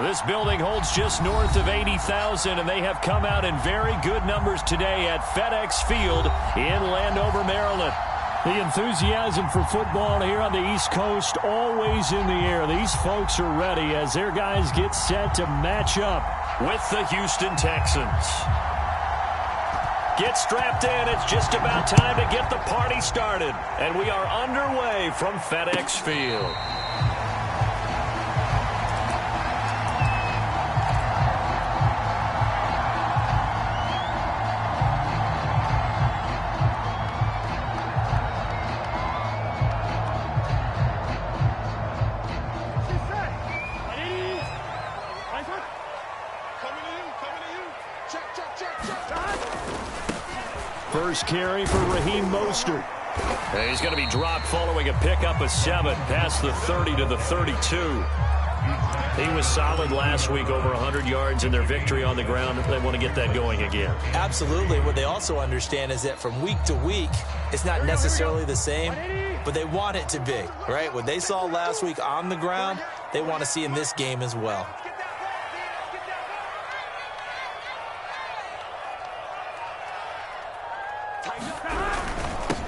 This building holds just north of 80,000, and they have come out in very good numbers today at FedEx Field in Landover, Maryland. The enthusiasm for football here on the East Coast always in the air. These folks are ready as their guys get set to match up with the Houston Texans. Get strapped in. It's just about time to get the party started. And we are underway from FedEx Field. First carry for Raheem Mostert. He's going to be dropped following a pickup of 7 past the 30 to the 32. He was solid last week, over 100 yards in their victory on the ground. They want to get that going again. Absolutely. What they also understand is that from week to week, it's not necessarily the same, but they want it to be, right? What they saw last week on the ground, they want to see in this game as well.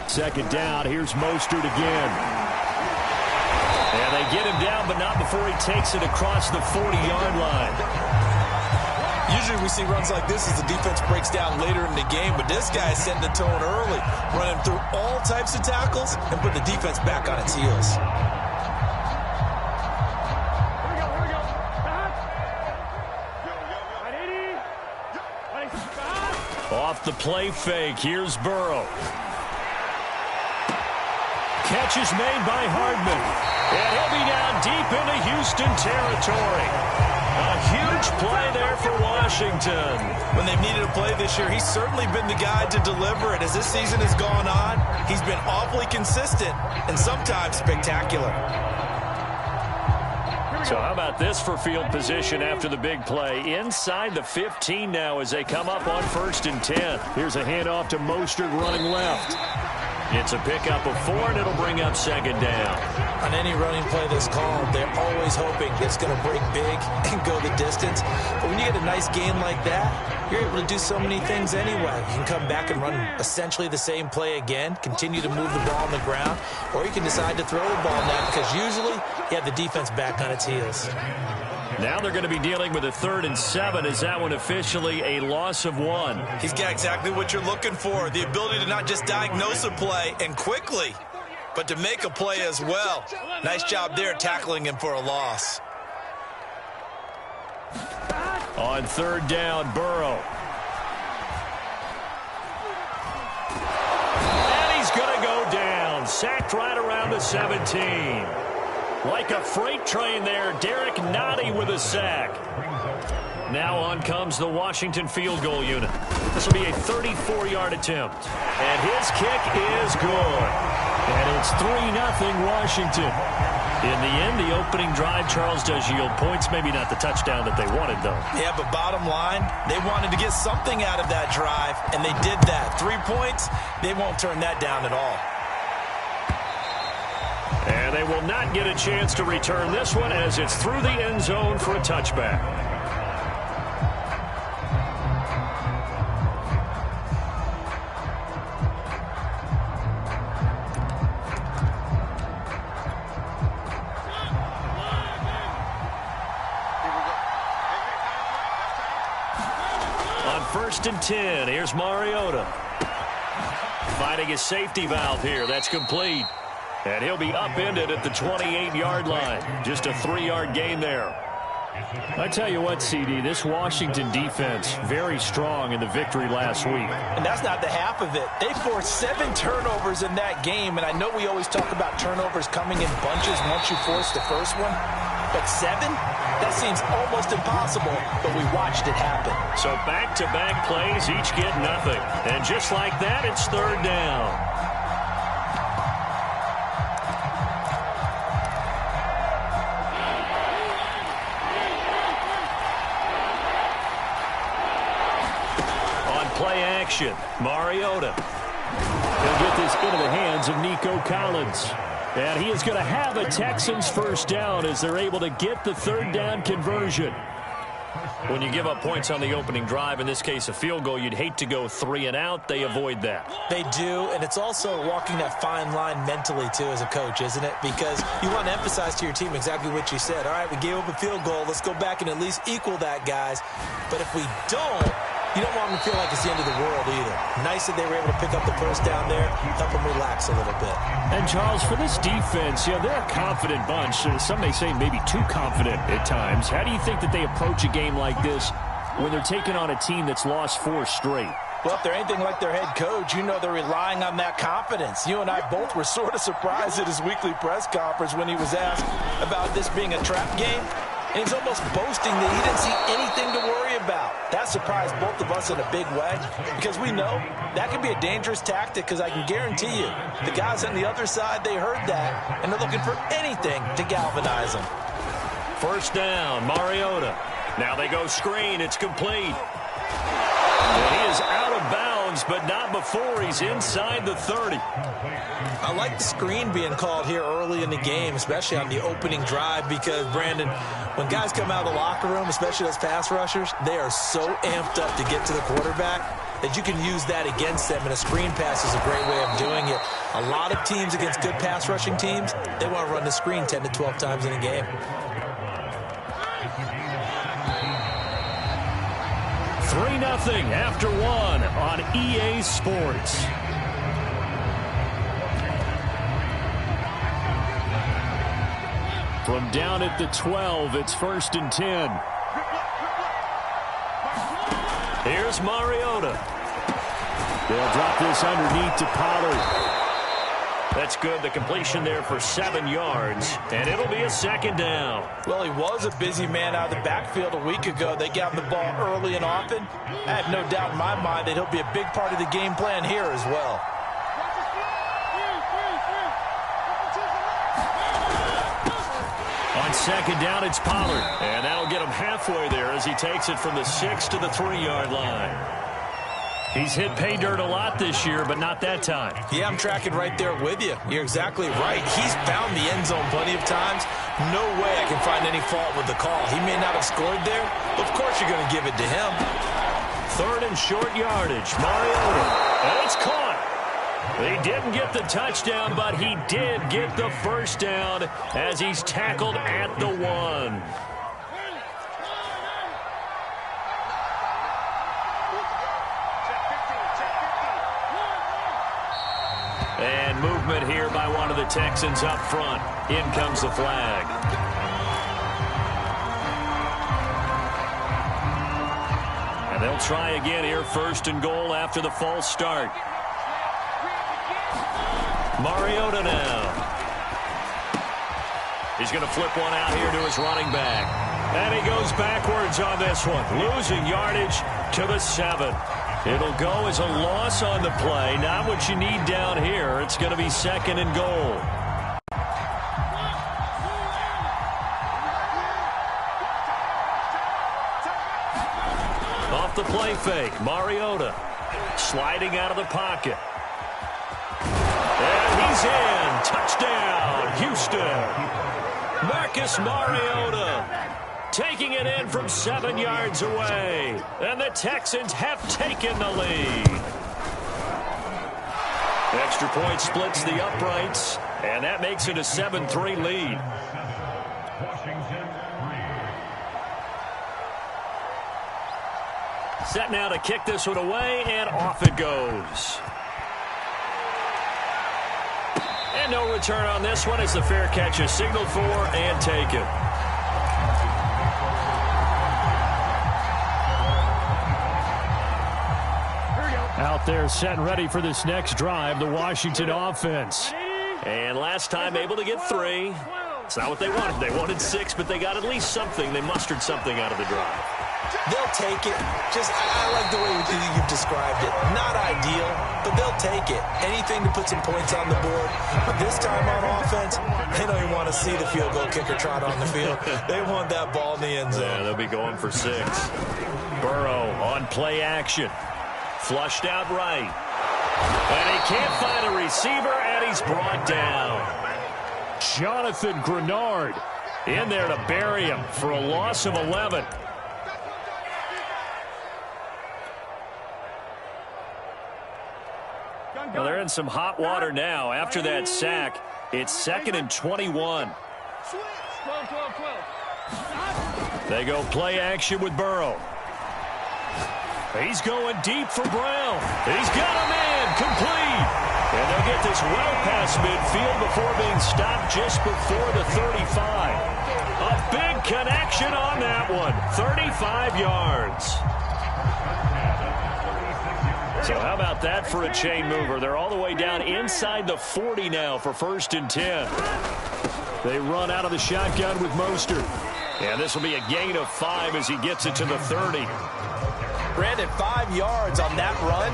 Second down, here's Mostert again. And they get him down, but not before he takes it across the 40-yard line. Usually we see runs like this as the defense breaks down later in the game, but this guy is setting the tone early, running through all types of tackles and put the defense back on its heels. Off the play fake, here's Burrow. Catch is made by Hardman. And he'll be down deep into Houston territory. A huge play there for Washington. When they've needed a play this year, he's certainly been the guy to deliver it. As this season has gone on, he's been awfully consistent and sometimes spectacular. So how about this for field position after the big play? Inside the 15 now as they come up on 1st and 10. Here's a handoff to Mostert running left. It's a pickup of 4, and it'll bring up 2nd down. On any running play that's called, they're always hoping it's going to break big and go the distance. But when you get a nice game like that, you're able to do so many things anyway. You can come back and run essentially the same play again, continue to move the ball on the ground, or you can decide to throw the ball now because usually you have the defense back on its heels. Now they're going to be dealing with a 3rd and 7. Is that one officially a loss of 1? He's got exactly what you're looking for, the ability to not just diagnose a play and quickly, but to make a play as well. Nice job there tackling him for a loss. On 3rd down, Burrow. And he's going to go down. Sacked right around the 17. Like a freight train there, Derek Nottie with a sack. Now on comes the Washington field goal unit. This will be a 34-yard attempt. And his kick is good. And it's 3-0 Washington. In the end, the opening drive, Charles, does yield points. Maybe not the touchdown that they wanted, though. Yeah, but bottom line, they wanted to get something out of that drive, and they did that. 3 points, they won't turn that down at all. And they will not get a chance to return this one as it's through the end zone for a touchback. On 1st and 10, here's Mariota. Finding his safety valve here. That's complete. And he'll be upended at the 28-yard line. Just a 3-yard gain there. I tell you what, CD, this Washington defense, very strong in the victory last week. And that's not the half of it. They forced 7 turnovers in that game, and I know we always talk about turnovers coming in bunches once you force the first one. But 7? That seems almost impossible, but we watched it happen. So back-to-back plays, each get nothing. And just like that, it's 3rd down. Play action. Mariota. He'll get this into the hands of Nico Collins. And he is going to have a Texans first down as they're able to get the third down conversion. When you give up points on the opening drive, in this case a field goal, you'd hate to go 3 and out. They avoid that. They do, and it's also walking that fine line mentally, too, as a coach, isn't it? Because you want to emphasize to your team exactly what you said. All right, we gave up a field goal. Let's go back and at least equal that, guys. But if we don't, you don't want them to feel like it's the end of the world either. Nice that they were able to pick up the first down there, help them relax a little bit. And, Charles, for this defense, they're a confident bunch. Some may say maybe too confident at times. How do you think that they approach a game like this when they're taking on a team that's lost 4 straight? Well, if they're anything like their head coach, you know they're relying on that confidence. You and I both were sort of surprised at his weekly press conference when he was asked about this being a trap game. And he's almost boasting that he didn't see anything to worry about. That surprised both of us in a big way because we know that can be a dangerous tactic because I can guarantee you the guys on the other side, they heard that, and they're looking for anything to galvanize them. First down, Mariota. Now they go screen. It's complete. And he is out of bounds, but not before he's inside the 30. I like the screen being called here early in the game, especially on the opening drive, because, Brandon, when guys come out of the locker room, especially those pass rushers, they are so amped up to get to the quarterback that you can use that against them, and a screen pass is a great way of doing it. A lot of teams against good pass rushing teams, they want to run the screen 10 to 12 times in a game. 3-0 after 1 on EA Sports. From down at the 12, it's 1st and 10. Here's Mariota. They'll drop this underneath to Pollard. That's good. The completion there for 7 yards, and it'll be a 2nd down. Well, he was a busy man out of the backfield a week ago. They got him the ball early and often. I have no doubt in my mind that he'll be a big part of the game plan here as well. On 2nd down, it's Pollard, and that'll get him halfway there as he takes it from the 6 to the 3-yard line. He's hit pay dirt a lot this year, but not that time. Yeah, I'm tracking right there with you. You're exactly right. He's found the end zone plenty of times. No way I can find any fault with the call. He may not have scored there, but of course you're going to give it to him. 3rd and short yardage. Mariota. And it's caught. He didn't get the touchdown, but he did get the first down as he's tackled at the 1. And movement here by one of the Texans up front. In comes the flag. And they'll try again here, 1st and goal after the false start. Mariota now. He's going to flip one out here to his running back. And he goes backwards on this one, losing yardage to the 7. It'll go as a loss on the play. Not what you need down here. It's going to be 2nd and goal. Off the play fake, Mariota sliding out of the pocket. And he's in. Touchdown, Houston. Marcus Mariota taking it in from 7 yards away. And the Texans have taken the lead. Extra point splits the uprights, and that makes it a 7-3 lead. Set now to kick this one away, and off it goes. And no return on this one as the fair catch is signaled for and taken. Out there set and ready for this next drive, the Washington offense. And last time able to get 3. It's not what they wanted. They wanted 6, but they got at least something. They mustered something out of the drive. They'll take it. I like the way you've described it. Not ideal, but they'll take it. Anything to put some points on the board. But this time on offense, they don't even want to see the field goal kicker trot on the field. They want that ball in the end zone. Yeah, they'll be going for 6. Burrow on play action. Flushed out right. And he can't find a receiver, and he's brought down. Jonathan Grenard in there to bury him for a loss of 11. Well, they're in some hot water now. After that sack, it's 2nd and 21. They go play action with Burrow. He's going deep for Brown. He's got a man complete. And they'll get this well past midfield before being stopped just before the 35. A big connection on that one. 35 yards. So how about that for a chain mover? They're all the way down inside the 40 now for 1st and 10. They run out of the shotgun with Mostert. And this will be a gain of 5 as he gets it to the 30. Brandon, 5 yards on that run.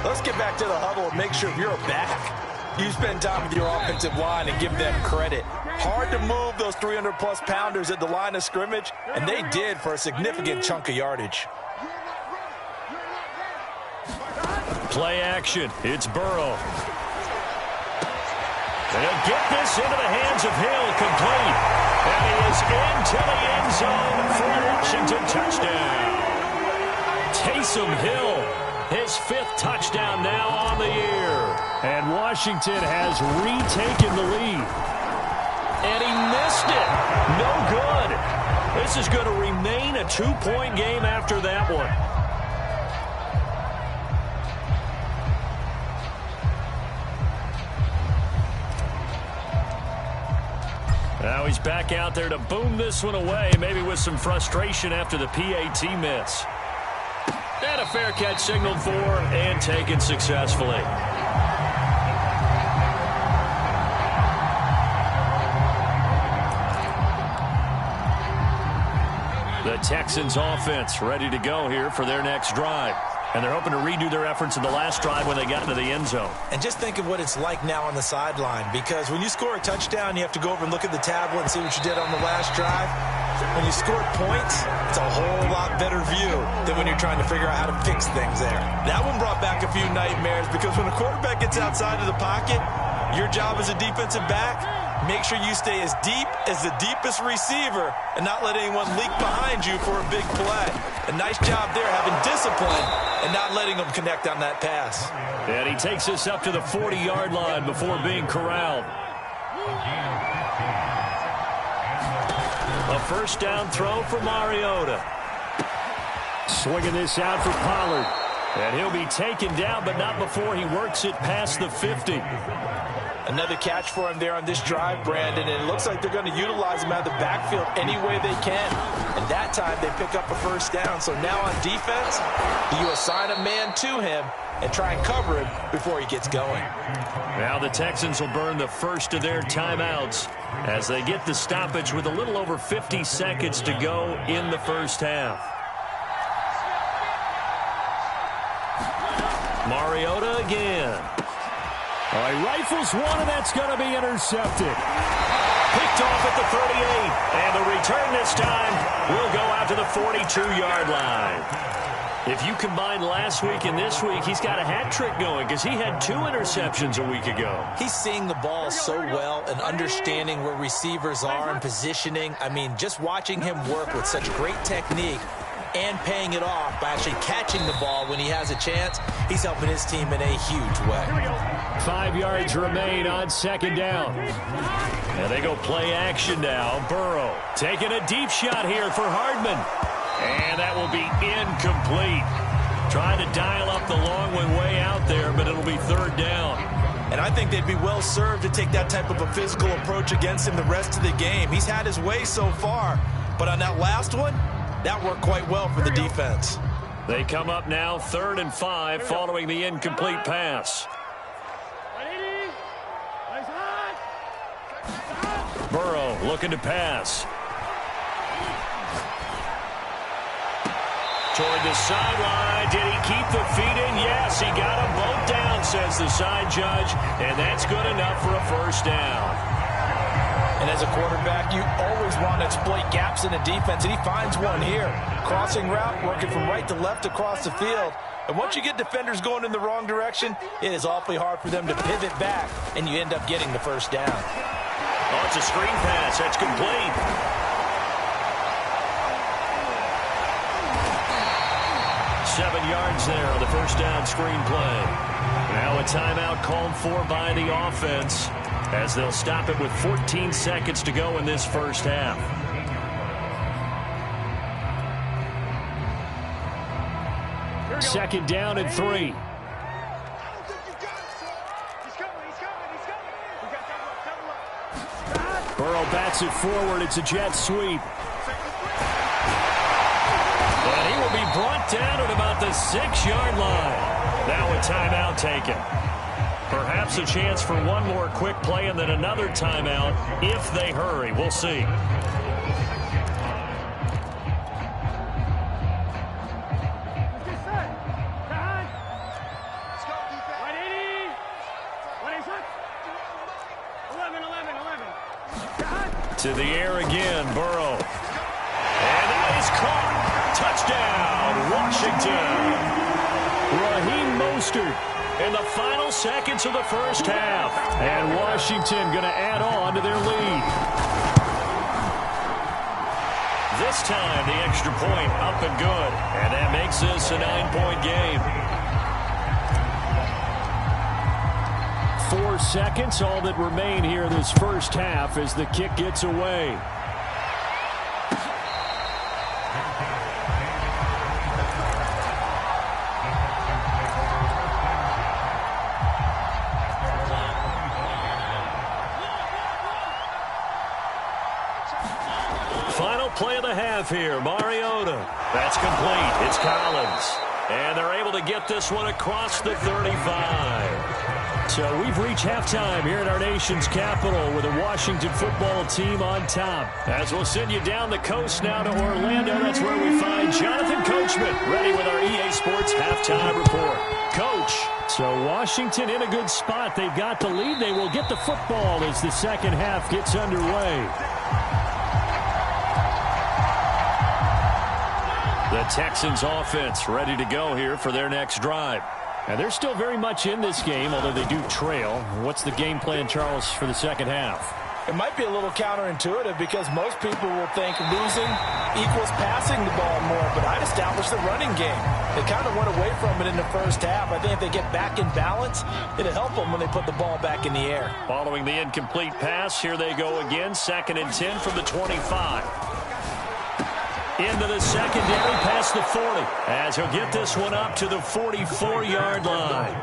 Let's get back to the huddle and make sure if you're back, you spend time with your offensive line and give them credit. Hard to move those 300-plus pounders at the line of scrimmage, and they did for a significant chunk of yardage. Play action. It's Burrow. They'll get this into the hands of Hill, complete. And he is into the end zone for a Washington touchdown. Taysom Hill, his 5th touchdown now on the year. And Washington has retaken the lead. And he missed it. No good. This is going to remain a 2-point game after that one. Now he's back out there to boom this one away, maybe with some frustration after the PAT miss. And a fair catch signaled for and taken successfully. The Texans offense ready to go here for their next drive. And they're hoping to redo their efforts in the last drive when they got into the end zone. And just think of what it's like now on the sideline, because when you score a touchdown, you have to go over and look at the tablet and see what you did on the last drive. When you score points, it's a whole lot better view than when you're trying to figure out how to fix things there. That one brought back a few nightmares, because when a quarterback gets outside of the pocket, your job as a defensive back, make sure you stay as deep as the deepest receiver and not let anyone leak behind you for a big play. A nice job there having discipline and not letting them connect on that pass. And he takes us up to the 40-yard line before being corralled. A first down throw for Mariota. Swinging this out for Pollard. And he'll be taken down, but not before he works it past the 50. Another catch for him there on this drive, Brandon, and it looks like they're going to utilize him out of the backfield any way they can. And that time they pick up a first down. So now on defense, you assign a man to him and try and cover him before he gets going. Now the Texans will burn the first of their timeouts as they get the stoppage with a little over 50 seconds to go in the first half. Mariota again. All right, rifles one, and that's going to be intercepted. Picked off at the 38, and the return this time will go out to the 42-yard line. If you combine last week and this week, he's got a hat trick going because he had 2 interceptions a week ago. He's seeing the ball so well and understanding where receivers are and positioning. I mean, just watching him work with such great technique and paying it off by actually catching the ball when he has a chance, he's helping his team in a huge way. 5 yards remain on second down. And they go play action now. Burrow taking a deep shot here for Hardman. And that will be incomplete. Trying to dial up the long one way out there, but it'll be third down. And I think they'd be well served to take that type of a physical approach against him the rest of the game. He's had his way so far, but on that last one, that worked quite well for the defense. They come up now 3rd and 5 following the incomplete pass. Burrow looking to pass. Toward the sideline. Did he keep the feet in? Yes, he got them both down, says the side judge. And that's good enough for a first down. And as a quarterback, you always want to exploit gaps in the defense, and he finds one here. Crossing route, working from right to left across the field. And once you get defenders going in the wrong direction, it is awfully hard for them to pivot back, and you end up getting the first down. Oh, it's a screen pass. That's complete. Seven yards there on the first down screen play. Now a timeout called for by the offense as they'll stop it with 14 seconds to go in this first half. Second down and 3. Burrow bats it forward. It's a jet sweep. And he will be brought down at about the 6-yard line. Now a timeout taken. Perhaps a chance for one more quick play and then another timeout if they hurry. We'll see. To the air again, Burrow. And that is caught. Touchdown, Washington. Raheem Mostert In the final seconds of the first half. And Washington going to add on to their lead. This time, the extra point up and good. And that makes this a 9-point game. 4 seconds, all that remain here this first half as the kick gets away. Final play of the half here, Mariota. That's complete. It's Collins. And they're able to get this one across the 35. So we've reached halftime here at our nation's capital with the Washington football team on top. As we'll send you down the coast now to Orlando, that's where we find Jonathan Coachman, ready with our EA Sports halftime report. Coach. So Washington in a good spot. They've got the lead. They will get the football as the second half gets underway. The Texans offense ready to go here for their next drive. And they're still very much in this game, although they do trail. What's the game plan, Charles, for the second half? It might be a little counterintuitive because most people will think losing equals passing the ball more, but I'd establish the running game. They kind of went away from it in the first half. I think if they get back in balance, it'll help them when they put the ball back in the air. Following the incomplete pass, here they go again, 2nd and 10 from the 25. Into the secondary past the 40 as he'll get this one up to the 44-yard line.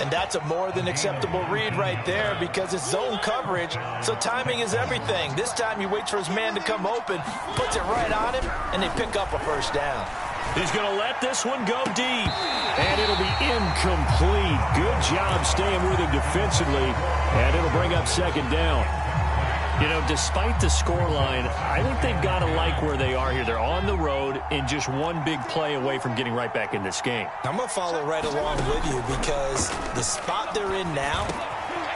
And that's a more than acceptable read right there because it's zone coverage, so timing is everything. This time he waits for his man to come open, puts it right on him, and they pick up a first down. He's going to let this one go deep. And it'll be incomplete. Good job staying with him defensively, and it'll bring up 2nd down. You know, despite the scoreline, I think they've got to like where they are here. They're on the road and just one big play away from getting right back in this game. I'm going to follow right along with you because the spot they're in now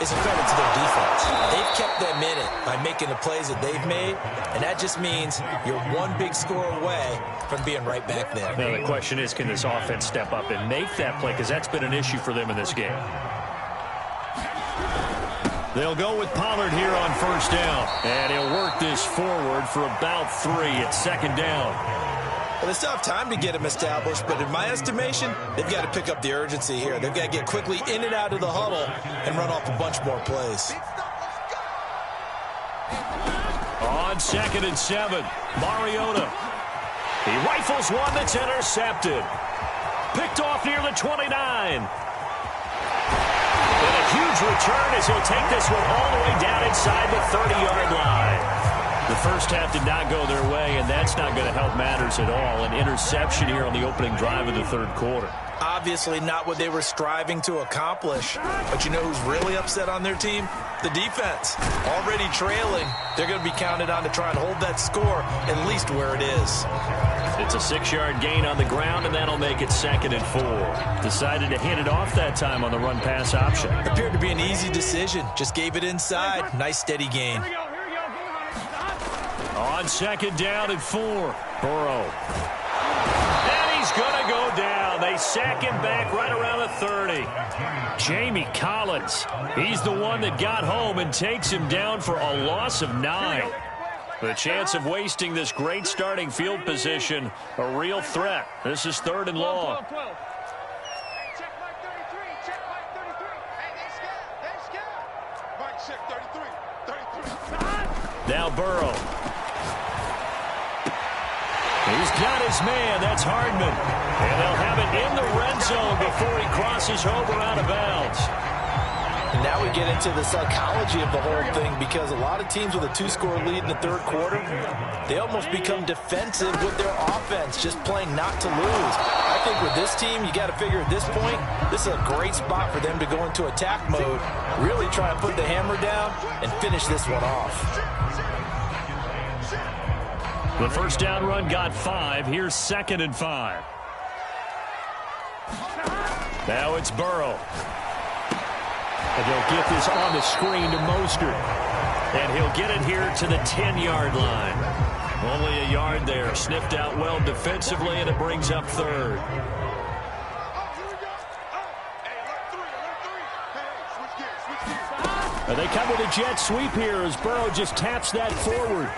is a credit to their defense. They've kept them in it by making the plays that they've made, and that just means you're one big score away from being right back there. Now, the question is, can this offense step up and make that play? Because that's been an issue for them in this game. They'll go with Pollard here on first down. And he'll work this forward for about 3 at 2nd down. Well, they still have time to get him established, but in my estimation, they've got to pick up the urgency here. They've got to get quickly in and out of the huddle and run off a bunch more plays. On 2nd and 7, Mariota. He rifles one that's intercepted. Picked off near the 29. Huge return as he'll take this one all the way down inside the 30-yard line. The first half did not go their way, and that's not going to help matters at all. An interception here on the opening drive of the 3rd quarter. Obviously not what they were striving to accomplish. But you know who's really upset on their team? The defense. Already trailing. They're going to be counted on to try and hold that score at least where it is. It's a 6-yard gain on the ground, and that'll make it 2nd and 4. Decided to hand it off that time on the run-pass option. Appeared to be an easy decision. Just gave it inside. Nice, steady gain. On 2nd down and 4, Burrow. And he's going to go down. down. They sack him back right around the 30. Jamie Collins, he's the one that got home and takes him down for a loss of 9. The chance of wasting this great starting field position, a real threat. This is 3rd and long. Now Burrow. He's got his man. That's Hardman. And they'll have it in the red zone before he crosses over out of bounds. And now we get into the psychology of the whole thing, because a lot of teams with a 2-score lead in the 3rd quarter, they almost become defensive with their offense, just playing not to lose. I think with this team, you got to figure at this point, this is a great spot for them to go into attack mode, really try and put the hammer down and finish this one off. The first down run got 5. Here's 2nd and 5. Now it's Burrow. And they'll get this on the screen to Mostert. And he'll get it here to the 10-yard line. Only a yard there. Sniffed out well defensively, and it brings up 3rd. And they come with a jet sweep here as Burrow just taps that forward.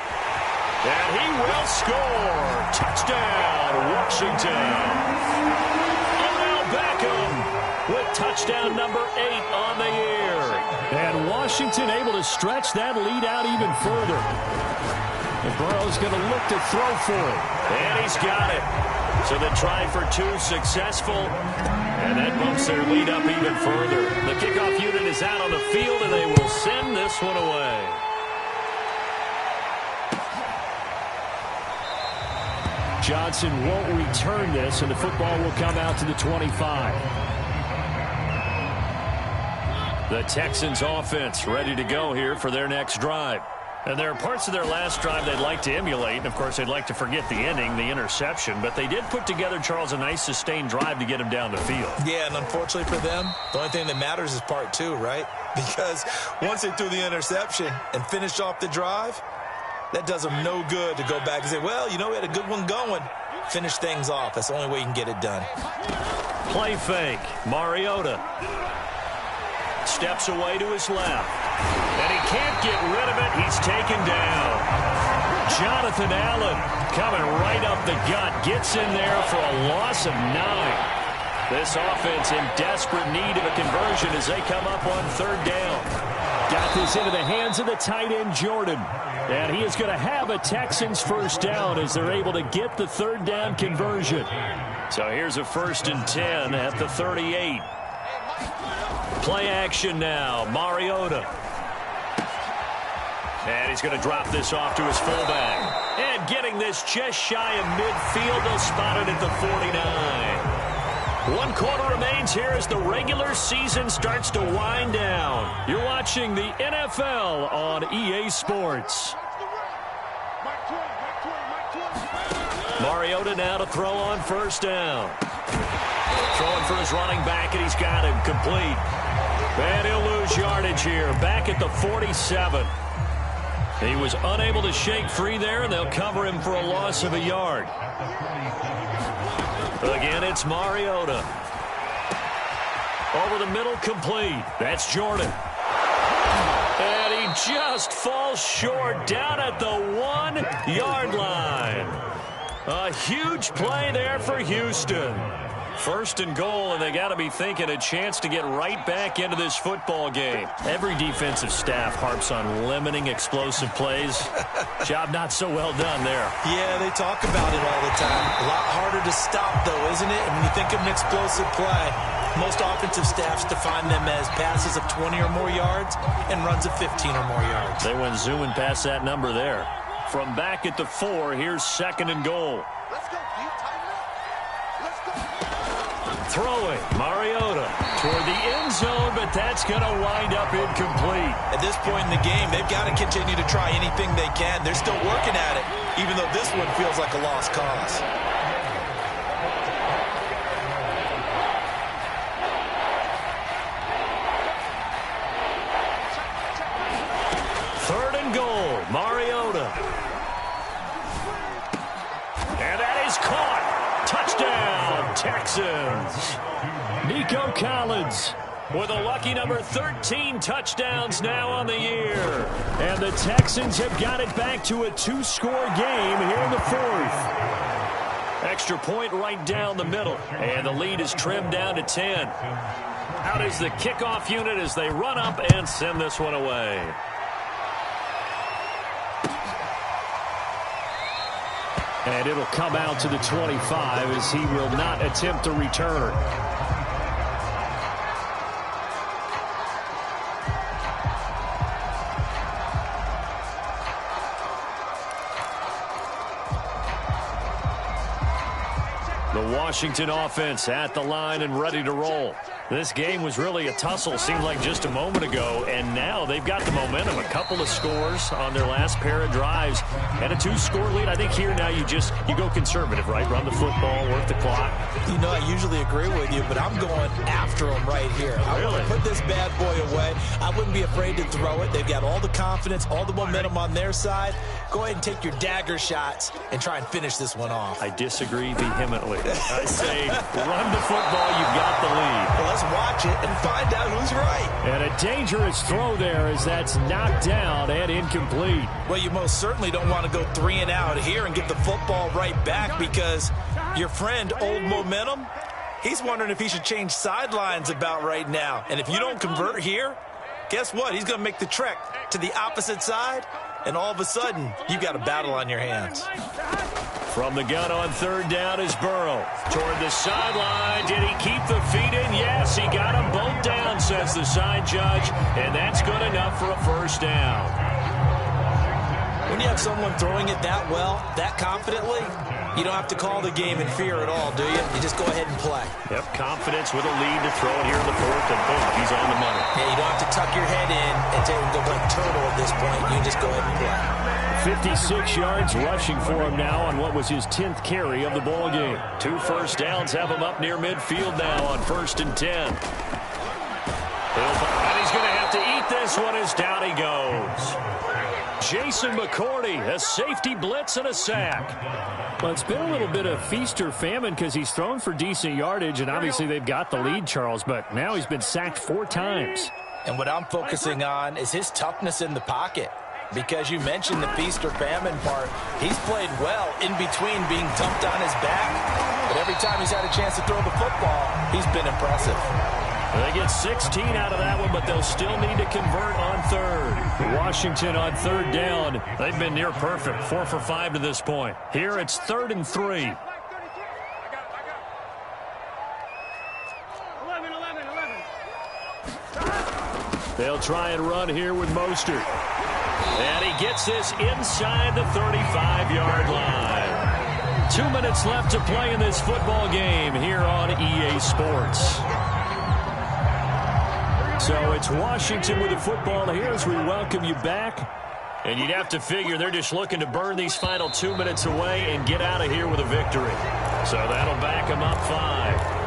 And he will score. Touchdown, Washington. Odell Beckham with touchdown number 8 on the year. And Washington able to stretch that lead out even further. And Burrow's going to look to throw for it. And he's got it. So the try for 2 successful. And that bumps their lead up even further. The kickoff unit is out on the field, and they will send this one away. Johnson won't return this, and the football will come out to the 25. The Texans offense ready to go here for their next drive. And there are parts of their last drive they'd like to emulate. And, of course, they'd like to forget the ending, the interception. But they did put together, Charles, a nice sustained drive to get him down the field. Yeah, and unfortunately for them, the only thing that matters is part 2, right? Because once they threw the interception and finished off the drive, that does them no good to go back and say, well, you know, we had a good one going. Finish things off. That's the only way you can get it done. Play fake. Mariota steps away to his left. And he can't get rid of it. He's taken down. Jonathan Allen coming right up the gut. Gets in there for a loss of 9. This offense in desperate need of a conversion as they come up on 3rd down. Got this into the hands of the tight end, Jordan. And he is going to have a Texans first down as they're able to get the 3rd down conversion. So here's a 1st and 10 at the 38. Play action now. Mariota. And he's going to drop this off to his fullback. And getting this just shy of midfield. They'll spot it at the 49. 1 quarter remains here as the regular season starts to wind down. You're watching the NFL on EA Sports. Mariota now to throw on 1st down. Throwing for his running back, and he's got him complete. And he'll lose yardage here. Back at the 47. He was unable to shake free there, and they'll cover him for a loss of a yard. Again, it's Mariota. Over the middle, complete. That's Jordan. And he just falls short down at the 1-yard line. A huge play there for Houston. 1st and goal, and they got to be thinking a chance to get right back into this football game. Every defensive staff harps on limiting explosive plays. Job not so well done there. Yeah, they talk about it all the time. A lot harder to stop, though, isn't it? And when you think of an explosive play, most offensive staffs define them as passes of 20 or more yards and runs of 15 or more yards. They went zooming past that number there. From back at the 4, here's 2nd and goal. Throwing, Mariota toward the end zone, but that's going to wind up incomplete. At this point in the game, they've got to continue to try anything they can. They're still working at it, even though this one feels like a lost cause. Third and goal, Mariota. And that is caught. Touchdown, Texans. Nico Collins with a lucky number 13 touchdowns now on the year. And the Texans have got it back to a 2-score game here in the fourth. Extra point right down the middle. And the lead is trimmed down to 10. Out is the kickoff unit as they run up and send this one away. And it'll come out to the 25 as he will not attempt a return. The Washington offense at the line and ready to roll. This game was really a tussle, seemed like just a moment ago, and now they've got the momentum. A couple of scores on their last pair of drives and a 2-score lead. I think here now you go conservative, right? Run the football, work the clock. You know, I usually agree with you, but I'm going after them right here. I want to put this bad boy away. I wouldn't be afraid to throw it. They've got all the confidence, all the momentum on their side. Go ahead and take your dagger shots and try and finish this one off. I disagree vehemently. I say run the football, you've got the lead. Well, let's watch it and find out who's right. And a dangerous throw there as that's knocked down and incomplete. Well, you most certainly don't want to go 3 and out here and get the football right back because your friend, Old Momentum, he's wondering if he should change sidelines about right now. And if you don't convert here, guess what? He's going to make the trek to the opposite side, and all of a sudden, you've got a battle on your hands. From the gun on third down is Burrow. Toward the sideline. Did he keep the feet in? Yes, he got them both down, says the side judge. And that's good enough for a first down. When you have someone throwing it that well, that confidently, you don't have to call the game in fear at all, do you? You just go ahead and play. Yep, confidence with a lead to throw it here in the fourth, and boom, he's on the money. Yeah, you don't have to tuck your head in and go like turtle at this point. You just go ahead and play. 56 yards rushing for him now on what was his 10th carry of the ball game. 2 first downs have him up near midfield now on 1st and 10. And he's going to have to eat this one as down he goes. Jason McCourty, a safety blitz and a sack. Well, it's been a little bit of feast or famine because he's thrown for decent yardage, and obviously they've got the lead, Charles, but now he's been sacked 4 times. And what I'm focusing on is his toughness in the pocket. Because you mentioned the feast or famine part, he's played well in between being dumped on his back. But every time he's had a chance to throw the football, he's been impressive. They get 16 out of that one, but they'll still need to convert on third. Washington on third down. They've been near perfect, 4 for 5 to this point. Here it's 3rd and 3. They'll try and run here with Mostert. And he gets this inside the 35-yard line. 2 minutes left to play in this football game here on EA Sports. So it's Washington with the football here as we welcome you back. And you'd have to figure they're just looking to burn these final 2 minutes away and get out of here with a victory. So that'll back them up 5.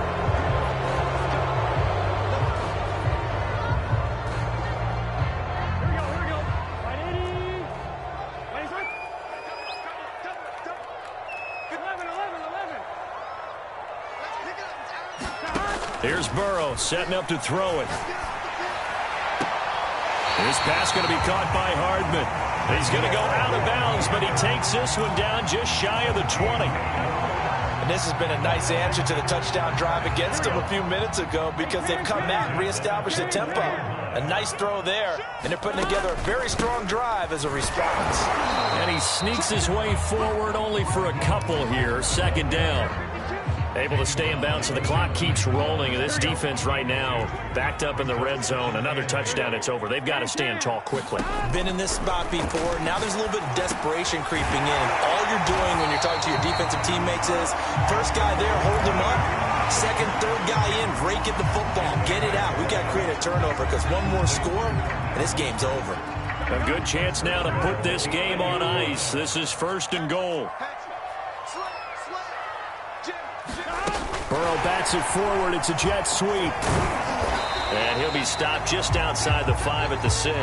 Here's Burrow setting up to throw it. This pass going to be caught by Hardman. He's going to go out of bounds, but he takes this one down just shy of the 20. And this has been a nice answer to the touchdown drive against them a few minutes ago because they've come out and reestablished the tempo. A nice throw there, and they're putting together a very strong drive as a response. And he sneaks his way forward only for a couple here. 2nd down. Able to stay in bounds, so the clock keeps rolling. And this defense right now backed up in the red zone. Another touchdown, it's over. They've got to stand tall quickly. Been in this spot before. Now there's a little bit of desperation creeping in. All you're doing when you're talking to your defensive teammates is first guy there, hold him up. Second, third guy in, rake at the football. Get it out. We've got to create a turnover because one more score, and this game's over. A good chance now to put this game on ice. This is 1st and goal. Burrow bats it forward. It's a jet sweep. And he'll be stopped just outside the 5 at the 6.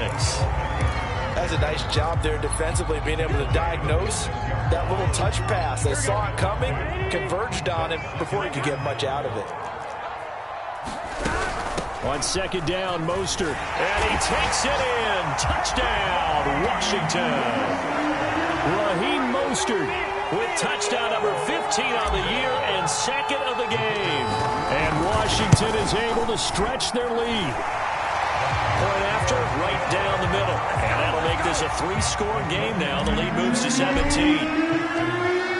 That's a nice job there defensively, being able to diagnose that little touch pass. They saw it coming, converged on it before he could get much out of it. On second down, Mostert. And he takes it in. Touchdown, Washington. Raheem Mostert with touchdown number 15 on the year and second of the game. And Washington is able to stretch their lead. Point after, right down the middle. And that'll make this a 3-score game now. The lead moves to 17.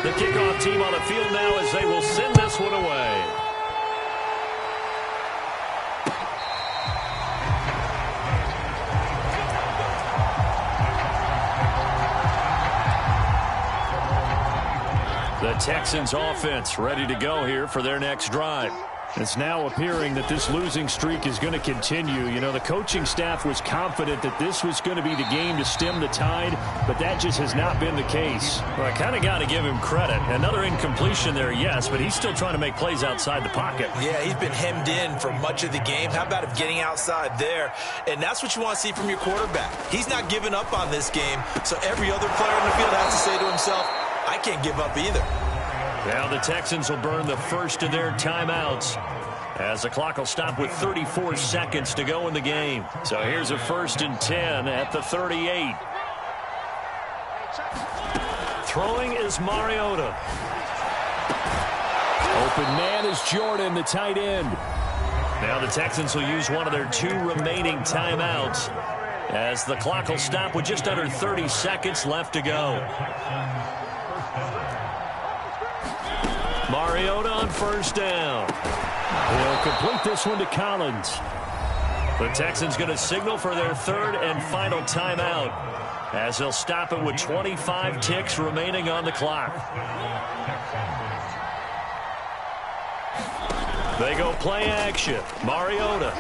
The kickoff team on the field now as they will send this one away. The Texans offense ready to go here for their next drive. It's now appearing that this losing streak is going to continue. You know, the coaching staff was confident that this was going to be the game to stem the tide, but that just has not been the case. Well, I kind of got to give him credit. Another incompletion there, yes, but he's still trying to make plays outside the pocket. Yeah, he's been hemmed in for much of the game. How about him getting outside there? And that's what you want to see from your quarterback. He's not giving up on this game, so every other player in the field has to say to himself, I can't give up either. Now the Texans will burn the first of their timeouts as the clock will stop with 34 seconds to go in the game. So here's a 1st and 10 at the 38. Throwing is Mariota. Open man is Jordan, the tight end. Now the Texans will use one of their 2 remaining timeouts as the clock will stop with just under 30 seconds left to go. Mariota on 1st down. He'll complete this one to Collins. The Texans going to signal for their 3rd and final timeout as they'll stop it with 25 ticks remaining on the clock. They go play action. Mariota.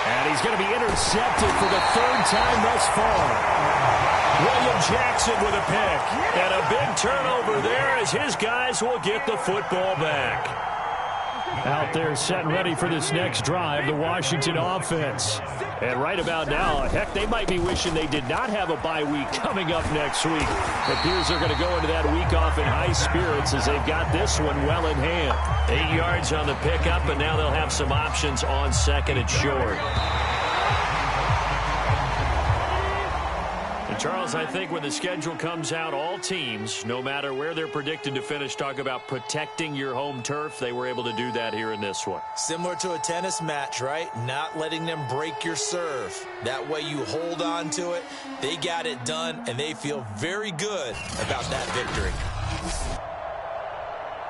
And he's going to be intercepted for the 3rd time thus far. William Jackson with a pick. And a big turnover there as his guys will get the football back. Out there set and ready for this next drive, the Washington offense. And right about now, heck, they might be wishing they did not have a bye week coming up next week. It appears they're going to go into that week off in high spirits as they've got this one well in hand. 8 yards on the pickup, and now they'll have some options on 2nd and short. Charles, I think when the schedule comes out, all teams, no matter where they're predicted to finish, talk about protecting your home turf. They were able to do that here in this one. Similar to a tennis match, right? Not letting them break your serve. That way you hold on to it. They got it done, and they feel very good about that victory.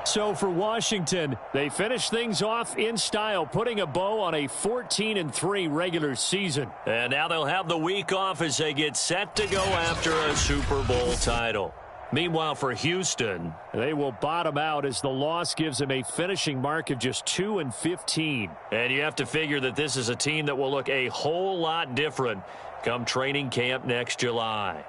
So for Washington, they finish things off in style, putting a bow on a 14-3 regular season. And now they'll have the week off as they get set to go after a Super Bowl title. Meanwhile, for Houston, they will bottom out as the loss gives them a finishing mark of just 2-15. And you have to figure that this is a team that will look a whole lot different come training camp next July.